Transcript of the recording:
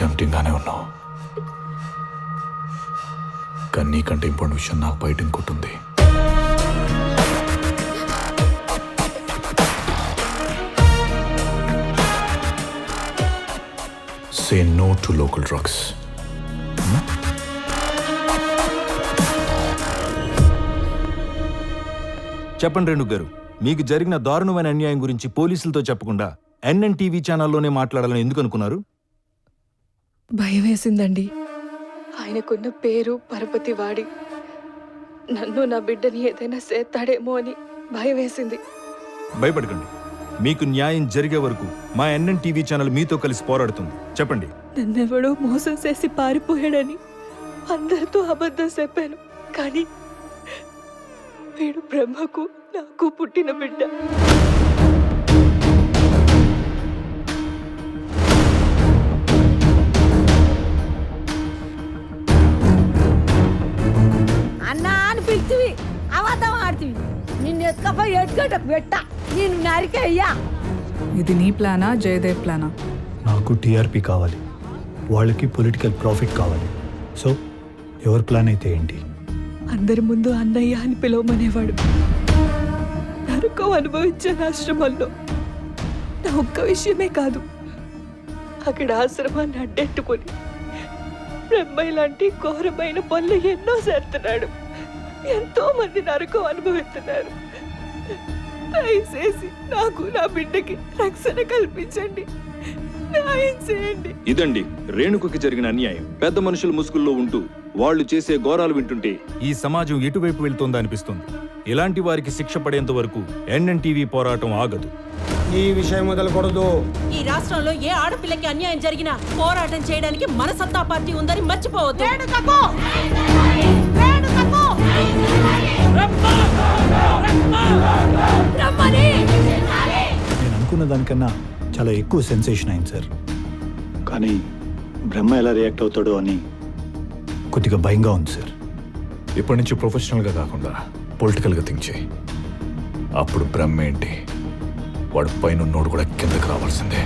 Tempting గానే ఉన్నావు, కానీ నీకంటే ఇంపార్టెంట్ విషయం నాకు బయట ఇంకోటి. Say no to local drugs. చెప్పండి రేణు గారు, మీకు జరిగిన దారుణమైన అన్యాయం గురించి పోలీసులతో చెప్పకుండా NNTV ఛానల్లోనే మాట్లాడాలని ఎందుకు అనుకున్నారు? భయం వేసిందండి. ఆయనకున్న పేరు పరపతి వాడి నన్ను నా బిడ్డని ఏదైనా చేస్తాడేమో అని భయం వేసింది. భయపడకండి, మీకు న్యాయం జరిగే వరకు మా NNTV ఛానల్ మీతో కలిసి పోరాడుతుంది. చెప్పండి. నన్నెవడో మోసం చేసి పారిపోయాడని అందరితో అబద్ధం చెప్పాను, కానీ వీడు బ్రహ్మకు నాకు పుట్టిన బిడ్డ. అన్నా అని పిలిచివి అబద్ధం ఆడుతుంది. నిన్ను ఎత్తుకపోయి ఎట్టుకోటకు పెట్ట నేను నరికయ్యా. ఇది నీ ప్లానా జయదేవ్ ప్లానా? నాకు టీఆర్పీ కావాలి, వాళ్ళకి పొలిటికల్ ప్రాఫిట్ కావాలి. సో ఎవరి ప్లాన్ అయితే ఏంటి? అందరి ముందు అన్నయ్య అని పిలవమనేవాడు. నరకం అనుభవించిన ఆశ్రమంలో నా ఒక్క విషయమే కాదు, అక్కడ ఆశ్రమాన్ని అడ్డెట్టుకుని బ్రహ్మయ్య లాంటి ఘోరమైన పనులు ఎన్నో చేస్తున్నాడు. ఎంతో మంది నరకం అనుభవిస్తున్నారు. దయచేసి నాకు నా బిడ్డకి రక్షణ కల్పించండి, న్యాయం చేయండి. ఇదండి రేణుకుకి జరిగిన అన్యాయం. పెద్ద మనుషుల ముసుగుల్లో ఉంటూ వాళ్ళు చేసే ఘోరాలు వింటుంటే ఈ సమాజం ఎటువైపు వెళ్తోందా అనిపిస్తుంది. ఇలాంటి వారికి శిక్ష పడేంత వరకు NNTV పోరాటం ఆగదు. ఈ విషయం మొదలుకూడదు. ఈ రాష్ట్రంలో ఏ ఆడపిల్లకి అన్యాయం జరిగినా పోరాటం చేయడానికి మన సత్తా పార్టీ ఉందని మర్చిపోవద్దు. నేను అనుకున్న దానికన్నా చాలా ఎక్కువ సెన్సేషన్ అయింది సార్. కానీ బ్రహ్మ ఎలా రియాక్ట్ అవుతాడో అని కొద్దిగా భయంగా ఉంది సార్. ఇప్పటి నుంచి ప్రొఫెషనల్గా కాకుండా పొలిటికల్గా థింక్ చేయి. అప్పుడు బ్రహ్మ ఏంటి, వాడు పైన ఉన్నోడు కూడా కిందకి రావాల్సిందే.